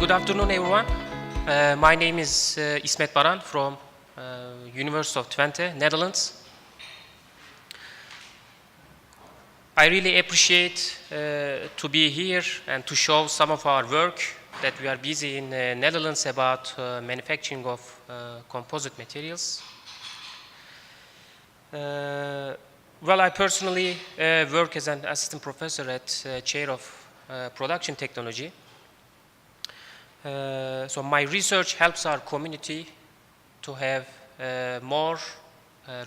Good afternoon, everyone. My name is İsmet Baran from University of Twente, Netherlands. I really appreciate to be here and to show some of our work that we are busy in Netherlands about manufacturing of composite materials. Well, I personally work as an assistant professor at Chair of Production Technology. So my research helps our community to have more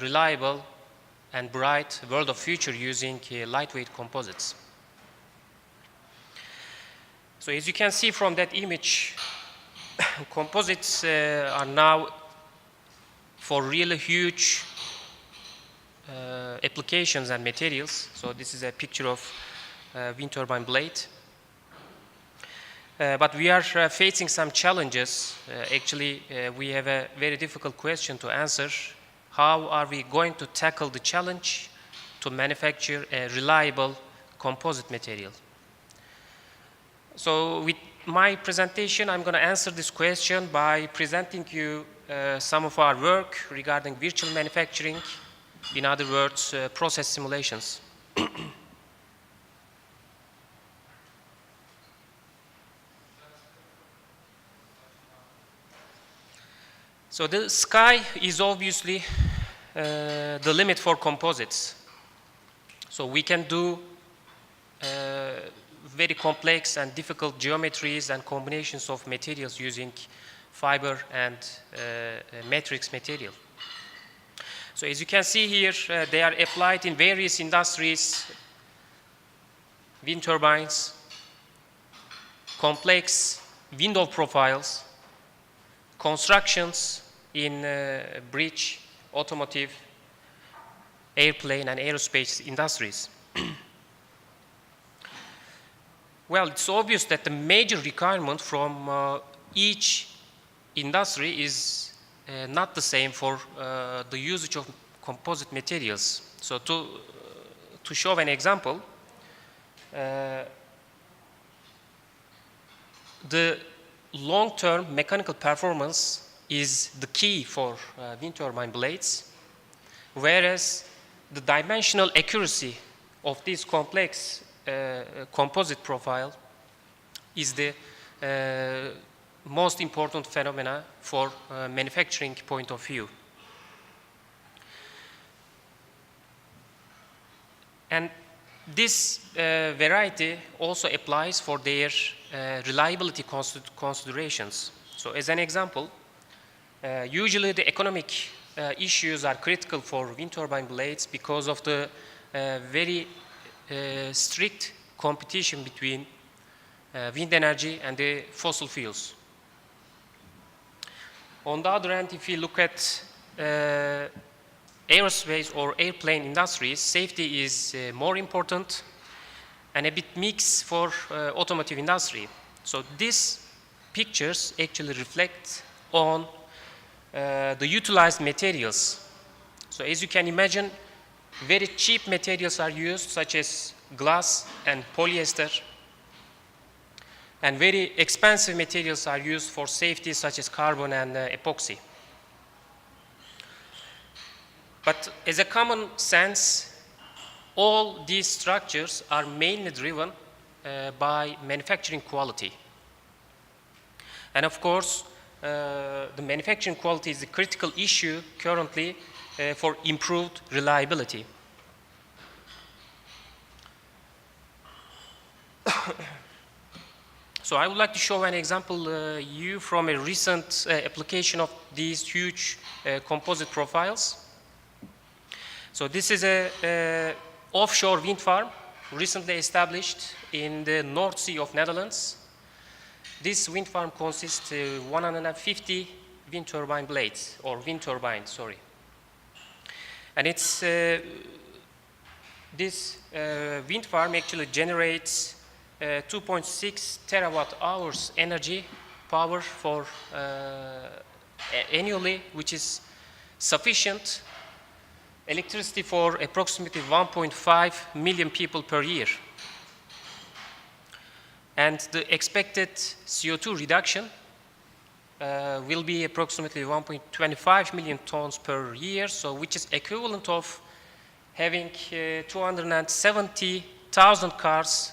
reliable and bright world of future using lightweight composites. So as you can see from that image, composites are now for really huge applications and materials. So this is a picture of wind turbine blade. But we are facing some challenges. Actually, we have a very difficult question to answer. How are we going to tackle the challenge to manufacture a reliable composite material? So with my presentation, I'm going to answer this question by presenting you some of our work regarding virtual manufacturing, in other words, process simulations. So the sky is obviously the limit for composites. So we can do very complex and difficult geometries and combinations of materials using fiber and matrix material. So as you can see here, they are applied in various industries: wind turbines, complex window profiles, constructions in bridge, automotive, airplane, and aerospace industries. Well, it's obvious that the major requirement from each industry is not the same for the usage of composite materials. So to show an example, the long-term mechanical performance is the key for wind turbine blades, whereas the dimensional accuracy of this complex composite profile is the most important phenomena for manufacturing point of view. And this variety also applies for their reliability considerations. So as an example, usually the economic issues are critical for wind turbine blades because of the very strict competition between wind energy and the fossil fuels. On the other hand, if you look at aerospace or airplane industries, safety is more important and a bit mixed for automotive industry. So these pictures actually reflect on the utilized materials. So as you can imagine, very cheap materials are used, such as glass and polyester, and very expensive materials are used for safety, such as carbon and epoxy. But as a common sense, all these structures are mainly driven by manufacturing quality. And of course, the manufacturing quality is a critical issue currently for improved reliability. So I would like to show an example you from a recent application of these huge composite profiles. So this is a offshore wind farm recently established in the North Sea of Netherlands. This wind farm consists of 150 wind turbine blades, or wind turbines, sorry. And it's, this wind farm actually generates 2.6 terawatt hours energy power for annually, which is sufficient electricity for approximately 1.5 million people per year. And the expected CO2 reduction will be approximately 1.25 million tons per year, so which is equivalent of having 270,000 cars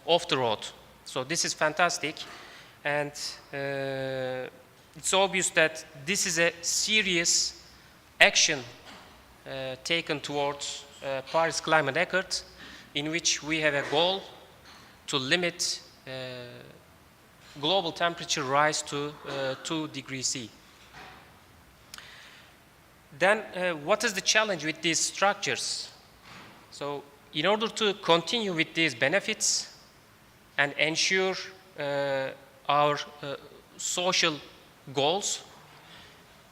off the road. So this is fantastic, and it's obvious that this is a serious action taken towards Paris Climate Accord, in which we have a goal to limit global temperature rise to 2 degrees C. Then what is the challenge with these structures? So in order to continue with these benefits and ensure our social goals,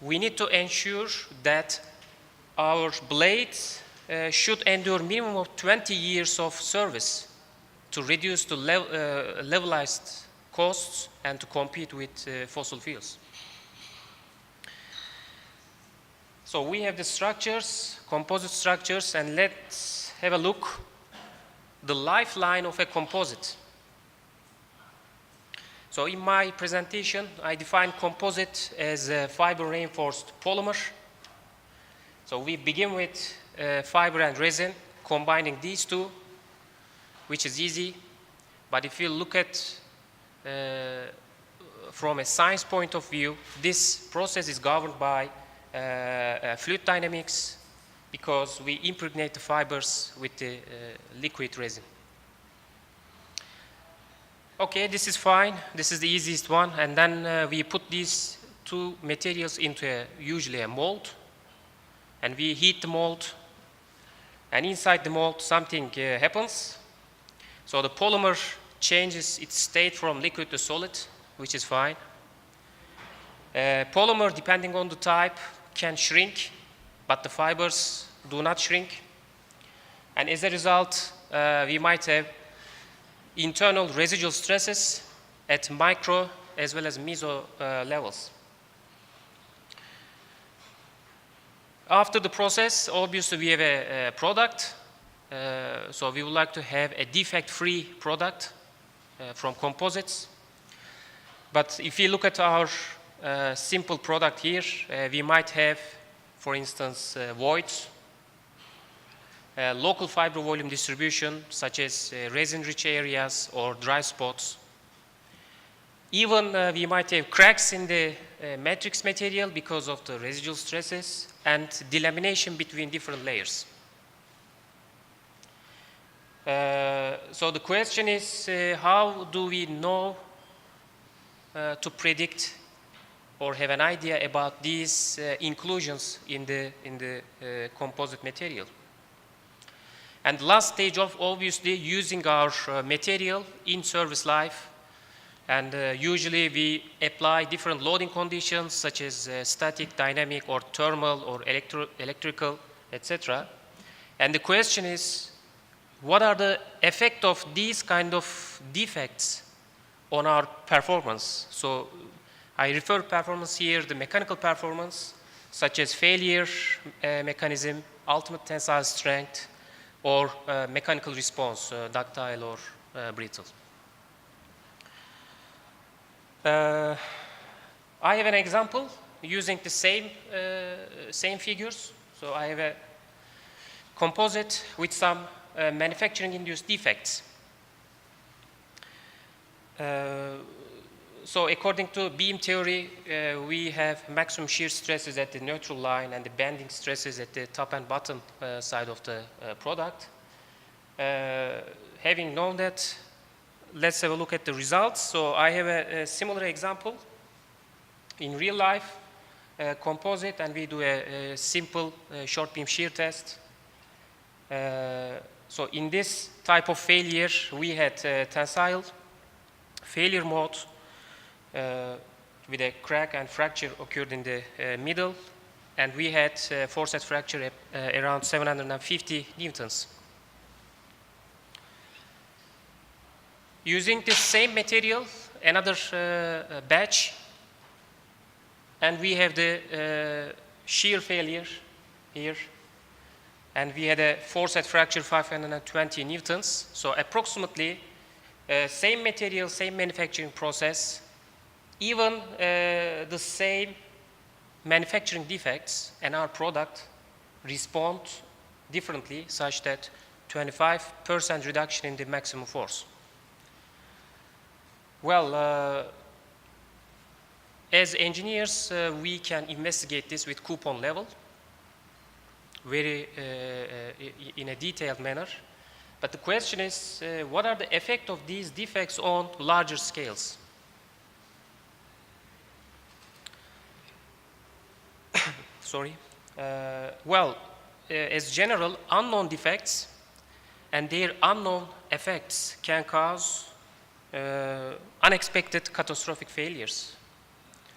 we need to ensure that our blades should endure minimum of 20 years of service to reduce the levelized costs and to compete with fossil fuels. So we have the structures, composite structures, and let's have a look the lifeline of a composite. So in my presentation, I define composite as a fiber reinforced polymer. So we begin with fiber and resin, combining these two, which is easy. But if you look at from a science point of view, this process is governed by fluid dynamics, because we impregnate the fibers with the liquid resin. Okay, this is fine. This is the easiest one. And then we put these two materials into usually a mold, and we heat the mold. And inside the mold, something happens. So the polymer changes its state from liquid to solid, which is fine. Polymer, depending on the type, can shrink, but the fibers do not shrink. And as a result, we might have internal residual stresses at micro as well as meso levels. After the process, obviously we have a product. So we would like to have a defect-free product from composites. But if you look at our simple product here, we might have, for instance, voids, local fiber volume distribution, such as resin-rich areas or dry spots. Even we might have cracks in the matrix material because of the residual stresses and delamination between different layers. So the question is, how do we know to predict or have an idea about these inclusions in the composite material? And last stage of obviously using our material in service life, and usually we apply different loading conditions such as static, dynamic, or thermal, or electrical, etc. And the question is, what are the effect of these kind of defects on our performance? So I refer performance here, the mechanical performance, such as failure mechanism, ultimate tensile strength, or mechanical response, ductile or brittle. I have an example using the same figures. So I have a composite with some manufacturing-induced defects. So according to beam theory, we have maximum shear stresses at the neutral line and the bending stresses at the top and bottom side of the product. Having known that, let's have a look at the results. So I have a similar example in real life, composite, and we do a simple short beam shear test. So in this type of failure, we had tensile failure mode with a crack and fracture occurred in the middle, and we had force at fracture around 750 newtons. Using the same material, another batch, and we have the shear failure here, and we had a force at fracture 520 newtons. So approximately same material, same manufacturing process, even the same manufacturing defects and our product respond differently, such that 25% reduction in the maximum force. Well, as engineers, we can investigate this with coupon level, very in a detailed manner. But the question is, what are the effect of these defects on larger scales? Sorry. Well, as general, unknown defects and their unknown effects can cause unexpected catastrophic failures.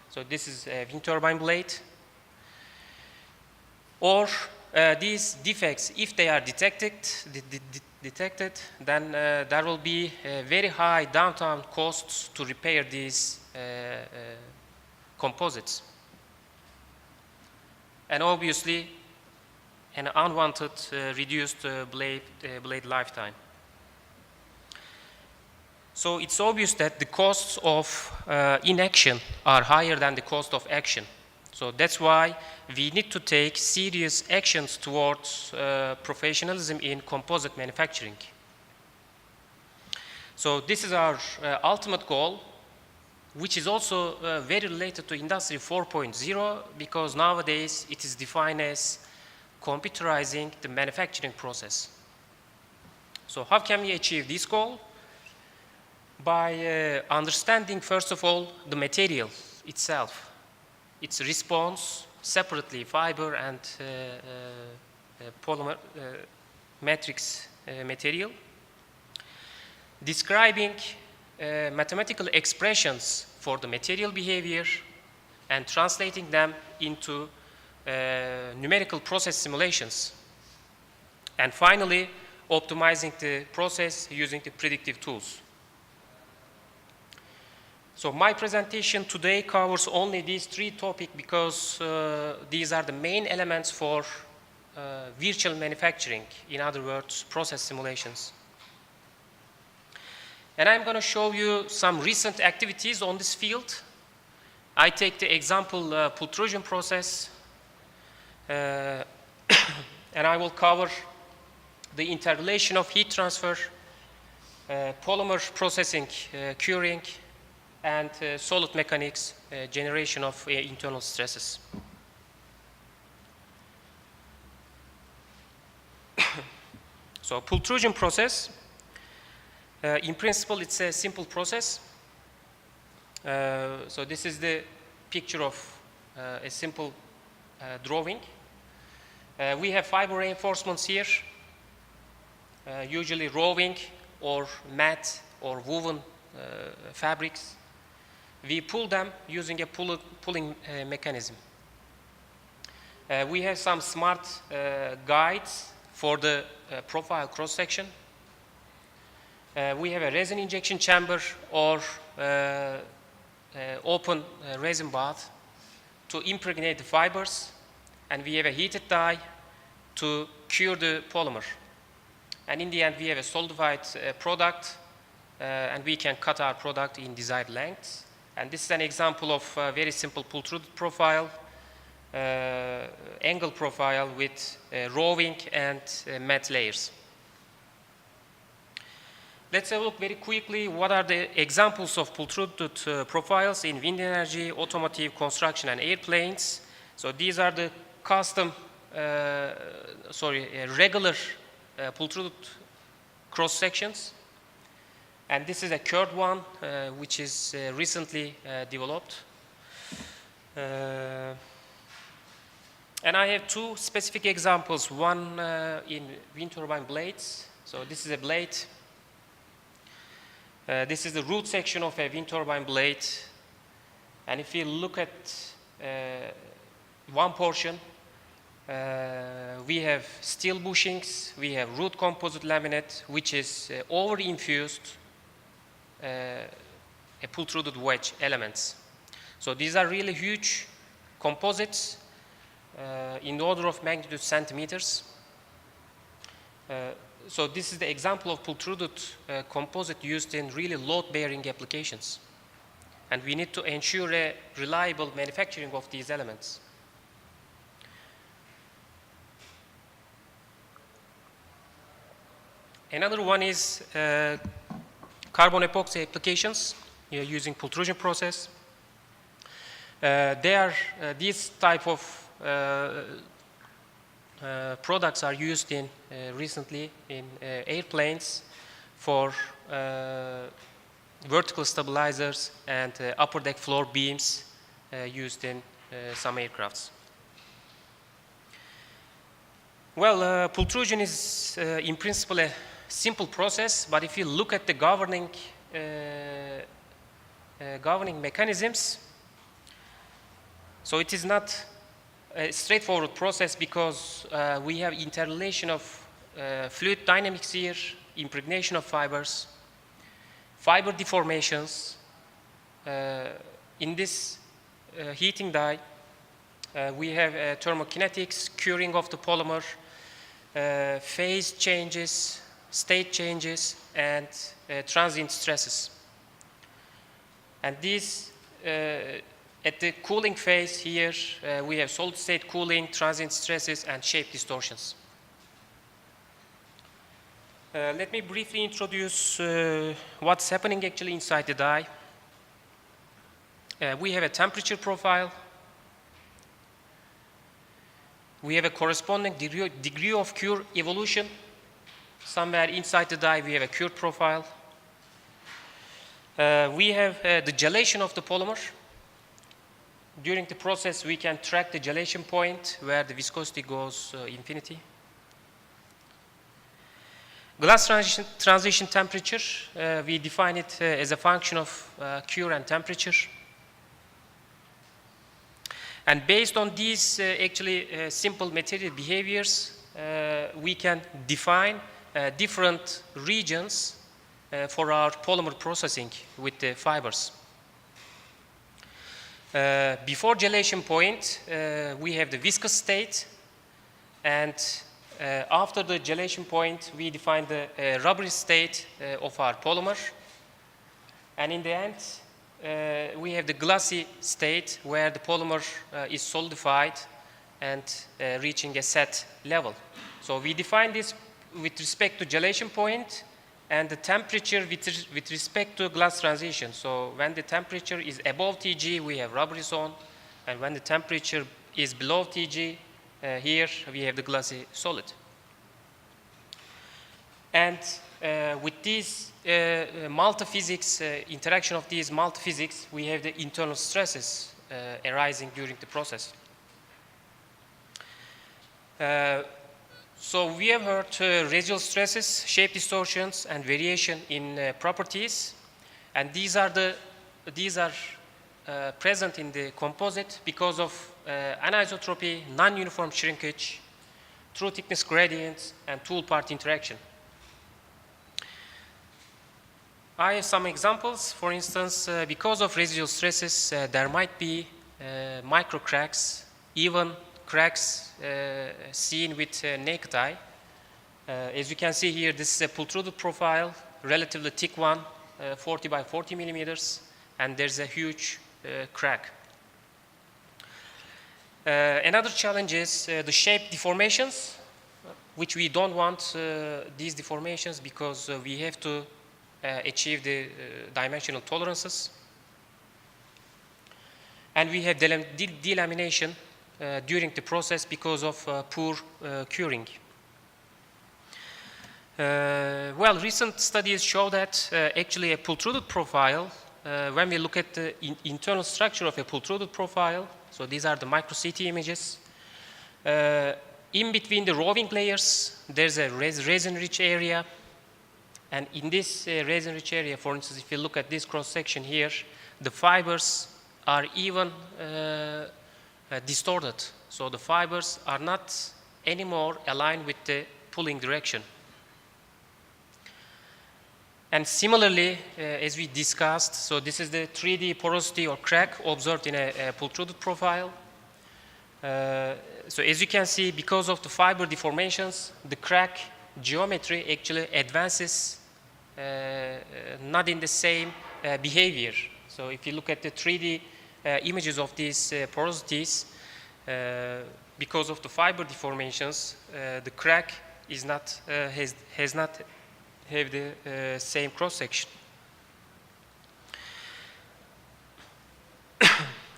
So this is a wind turbine blade. Or these defects, if they are detected, then there will be very high downtime costs to repair these composites. And obviously, an unwanted reduced blade lifetime. So it's obvious that the costs of inaction are higher than the cost of action. So that's why we need to take serious actions towards professionalism in composite manufacturing. So this is our ultimate goal, which is also very related to Industry 4.0, because nowadays it is defined as computerizing the manufacturing process. So how can we achieve this goal? By understanding, first of all, the material itself, its response separately, fiber and polymer matrix material, describing mathematical expressions for the material behavior and translating them into numerical process simulations, and finally optimizing the process using the predictive tools. So my presentation today covers only these three topics because these are the main elements for virtual manufacturing, in other words, process simulations. And I'm going to show you some recent activities on this field. I take the example Pultrusion process, and I will cover the interrelation of heat transfer, polymer processing, curing, and solid mechanics, generation of internal stresses. So Pultrusion process, in principle, it's a simple process. So this is the picture of a simple drawing. We have fiber reinforcements here, usually roving or matte or woven fabrics. We pull them using a pulling mechanism. We have some smart guides for the profile cross-section. We have a resin injection chamber or open resin bath to impregnate the fibers, and we have a heated die to cure the polymer. And in the end, we have a solidified product, and we can cut our product in desired lengths. And this is an example of a very simple Pultruted profile, angle profile with roving and matte layers. Let's have a look very quickly what are the examples of Pultruted profiles in wind energy, automotive, construction, and airplanes. So these are the custom, regular Pultruted cross sections. And this is a curved one, which is recently developed. And I have two specific examples, one in wind turbine blades. So this is a blade. This is the root section of a wind turbine blade. And if you look at one portion, we have steel bushings, we have root composite laminate, which is over-infused a Pultruded wedge elements. So these are really huge composites in the order of magnitude centimeters. so this is the example of Pultruted composite used in really load-bearing applications. And we need to ensure a reliable manufacturing of these elements. Another one is carbon epoxy applications using Pultrusion process. These type of products are used in recently in airplanes for vertical stabilizers and upper deck floor beams used in some aircrafts. Well, Pultrusion is in principle a simple process, but if you look at the governing mechanisms, so it is not a straightforward process because we have interrelation of fluid dynamics here, impregnation of fibers, fiber deformations. In this heating die, we have thermokinetics, curing of the polymer, phase changes, state changes, and transient stresses. And these, at the cooling phase here, we have solid state cooling, transient stresses, and shape distortions. Let me briefly introduce what's happening actually inside the die. We have a temperature profile. We have a corresponding degree of cure evolution. Somewhere inside the die, we have a cured profile. We have the gelation of the polymer. During the process, we can track the gelation point where the viscosity goes infinity. Glass transition temperature, we define it as a function of cure and temperature. And based on these actually simple material behaviors, we can define different regions for our polymer processing with the fibers. Before gelation point, we have the viscous state, and after the gelation point, we define the rubbery state of our polymer. And in the end, we have the glassy state where the polymer is solidified and reaching a set level. So we define this with respect to gelation point and the temperature with respect to glass transition. So when the temperature is above Tg, we have rubbery zone, and when the temperature is below Tg, here we have the glassy solid. And with these multi-physics, interaction of these multi-physics, we have the internal stresses arising during the process. So we have heard residual stresses, shape distortions, and variation in properties, and these are present in the composite because of anisotropy, non-uniform shrinkage, true thickness gradients, and tool-part interaction. I have some examples. For instance, because of residual stresses, there might be micro cracks, even cracks seen with naked eye. As you can see here, this is a Pultruted profile, relatively thick one, 40 by 40 millimeters, and there's a huge crack. Another challenge is the shape deformations, which we don't want these deformations because we have to achieve the dimensional tolerances. And we have delamination during the process because of poor curing. Well, recent studies show that actually a Pultruted profile, when we look at the internal structure of a Pultruted profile, so these are the micro-CT images, in between the roving layers, there's a resin-rich area. And in this resin-rich area, for instance, if you look at this cross-section here, the fibers are even distorted. So the fibers are not anymore aligned with the pulling direction. And similarly, as we discussed, so this is the 3D porosity or crack observed in a Pultruted profile. So as you can see, because of the fiber deformations, the crack geometry actually advances not in the same behavior. So if you look at the 3D images of these porosities, because of the fiber deformations, the crack is not, has not have the same cross section.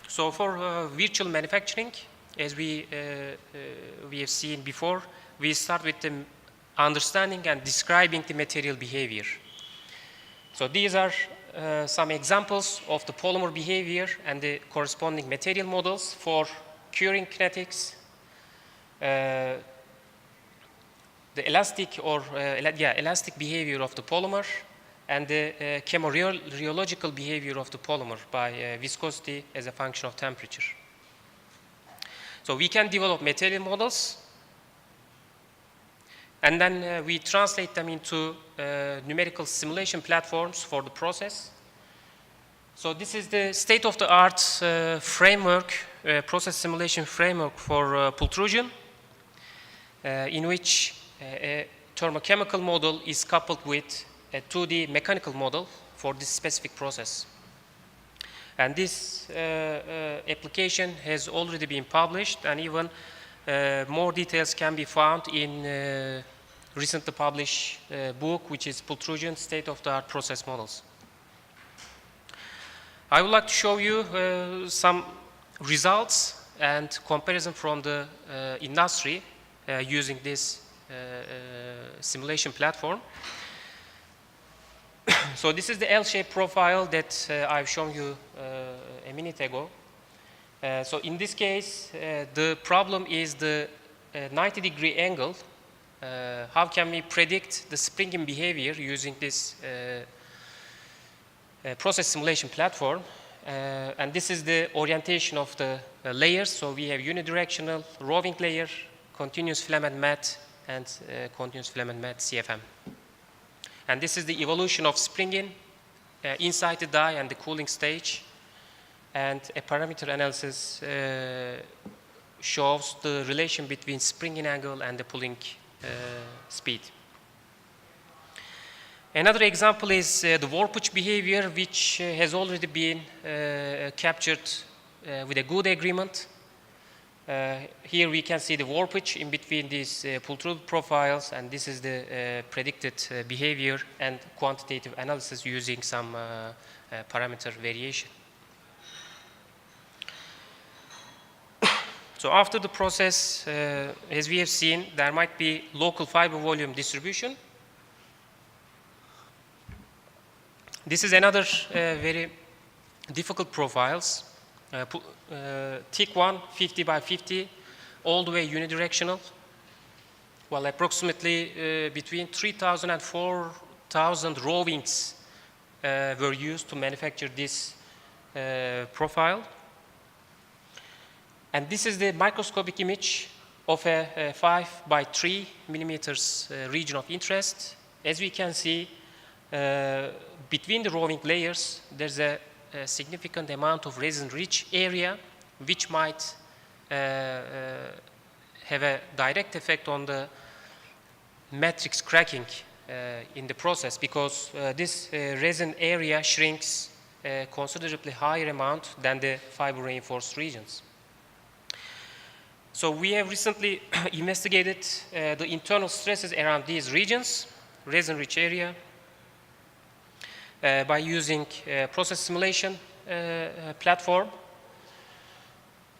So for virtual manufacturing, as we have seen before, we start with the understanding and describing the material behavior. So these are some examples of the polymer behavior and the corresponding material models for curing kinetics, the elastic or elastic behavior of the polymer, and the chemorheological behavior of the polymer by viscosity as a function of temperature. So we can develop material models, and then we translate them into numerical simulation platforms for the process. So this is the state-of-the-art framework, process simulation framework for Pultrusion, in which a thermochemical model is coupled with a 2D mechanical model for this specific process. And this application has already been published, and even more details can be found in recently published book, which is Pultrusion State-of-the-Art Process Models. I would like to show you some results and comparison from the industry using this simulation platform. So this is the L-shaped profile that I've shown you a minute ago. So in this case, the problem is the 90-degree angle. How can we predict the springing behavior using this process simulation platform? And this is the orientation of the layers. So we have unidirectional roving layer, continuous filament mat, and continuous filament mat CFM. And this is the evolution of springing inside the die and the cooling stage. And a parameter analysis shows the relation between springing angle and the pulling speed. Another example is the warpage behavior, which has already been captured with a good agreement. Here we can see the warpage in between these Pultrude profiles, and this is the predicted behavior and quantitative analysis using some parameter variation. So after the process, as we have seen, there might be local fiber volume distribution. This is another very difficult profiles. Thick one, 50 by 50, all the way unidirectional. Well, approximately between 3,000 and 4,000 rovings were used to manufacture this profile. And this is the microscopic image of a 5 by 3 millimeters region of interest. As we can see, between the roving layers, there's a significant amount of resin-rich area, which might have a direct effect on the matrix cracking in the process, because this resin area shrinks a considerably higher amount than the fiber-reinforced regions. So we have recently investigated the internal stresses around these regions, resin-rich area, by using process simulation platform.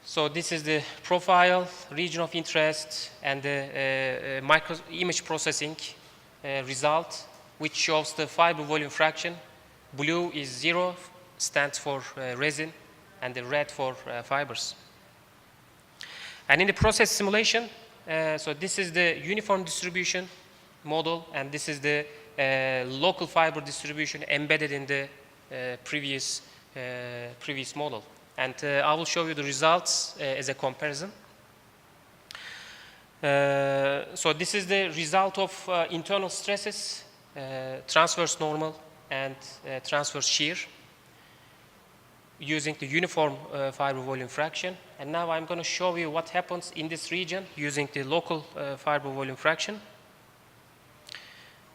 So this is the profile, region of interest, and the micro image processing result, which shows the fiber volume fraction. Blue is 0, stands for resin, and the red for fibers. And in the process simulation, so this is the uniform distribution model, and this is the local fiber distribution embedded in the previous model. And I will show you the results as a comparison. So this is the result of internal stresses, transverse normal and transverse shear, using the uniform fiber volume fraction. And now I'm going to show you what happens in this region using the local fiber volume fraction.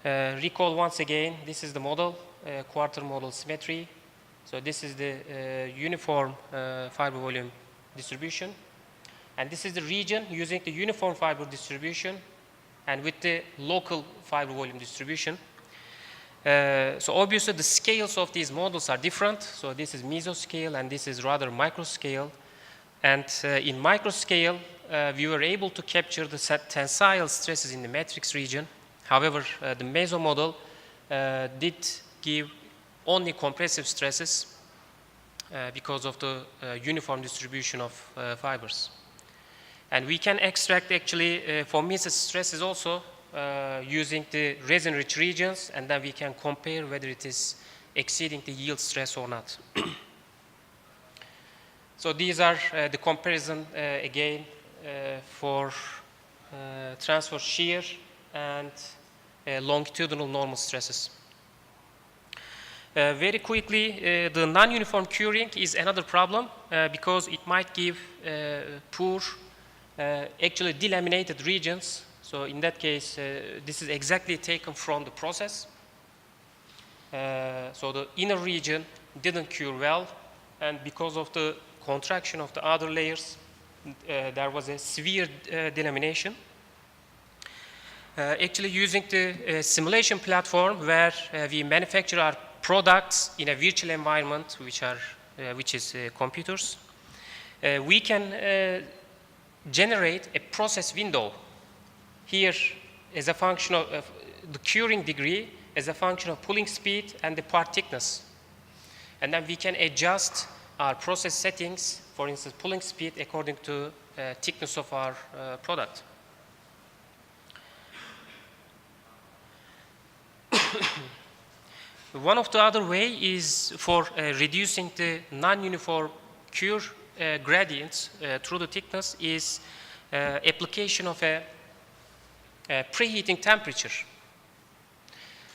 Recall once again, this is the model, quarter model symmetry. So this is the uniform fiber volume distribution. And this is the region using the uniform fiber distribution and with the local fiber volume distribution. So obviously the scales of these models are different. So this is mesoscale and this is rather microscale. And in microscale, we were able to capture the tensile stresses in the matrix region. However, the meso model did give only compressive stresses because of the uniform distribution of fibers. And we can extract actually for mesos stresses also using the resin-rich regions, and then we can compare whether it is exceeding the yield stress or not. So these are the comparison again for transverse shear and longitudinal normal stresses. Very quickly, the non-uniform curing is another problem because it might give poor, actually delaminated regions. So in that case, this is exactly taken from the process. So the inner region didn't cure well, and because of the contraction of the other layers, there was a severe delamination. Actually using the simulation platform where we manufacture our products in a virtual environment, which is computers, we can generate a process window here as a function of the curing degree as a function of pulling speed and the part thickness. And then we can adjust our process settings, for instance, pulling speed according to thickness of our product. One of the other way is for reducing the non-uniform cure gradients through the thickness is application of a preheating temperature.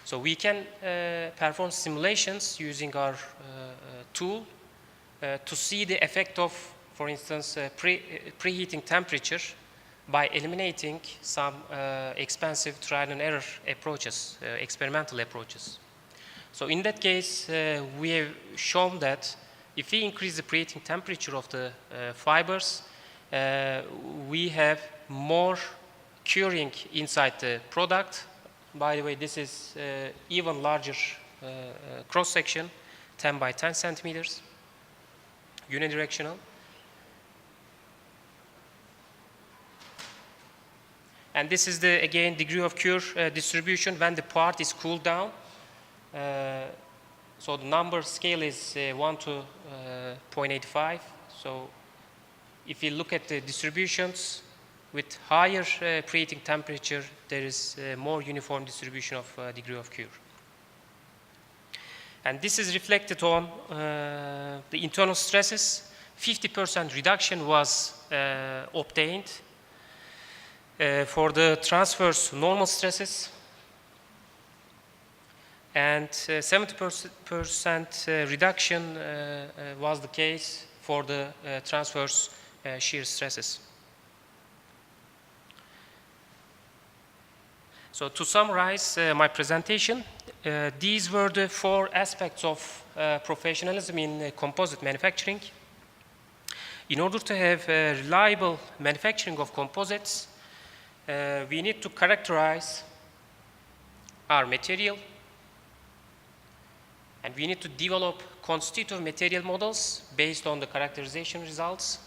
So we can perform simulations using our tool to see the effect of, for instance, preheating temperature by eliminating some expensive trial and error approaches, experimental approaches. So in that case, we have shown that if we increase the preheating temperature of the fibers, we have more curing inside the product. By the way, this is even larger cross-section, 10 by 10 centimeters, unidirectional. And this is the, again, degree of cure distribution when the part is cooled down. So the number scale is 1 to 0.85. So if you look at the distributions with higher preheating temperature, there is more uniform distribution of degree of cure. And this is reflected on the internal stresses. 50% reduction was obtained for the transverse normal stresses, and 70% reduction was the case for the transverse shear stresses. So to summarize my presentation, these were the 4 aspects of professionalism in composite manufacturing. In order to have reliable manufacturing of composites, we need to characterize our material, and we need to develop constitutive material models based on the characterization results.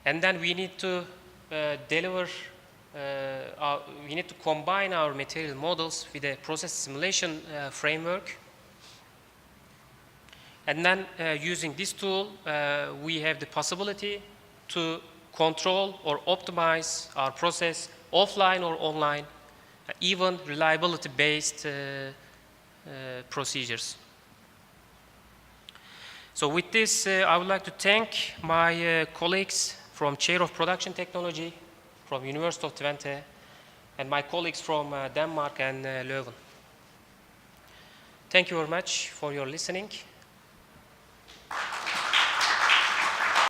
And then we need to we need to combine our material models with a process simulation framework. And then using this tool, we have the possibility to control or optimize our process offline or online, even reliability-based procedures. So with this, I would like to thank my colleagues from Chair of Production Technology from University of Twente and my colleagues from Denmark and Leuven. Thank you very much for your listening.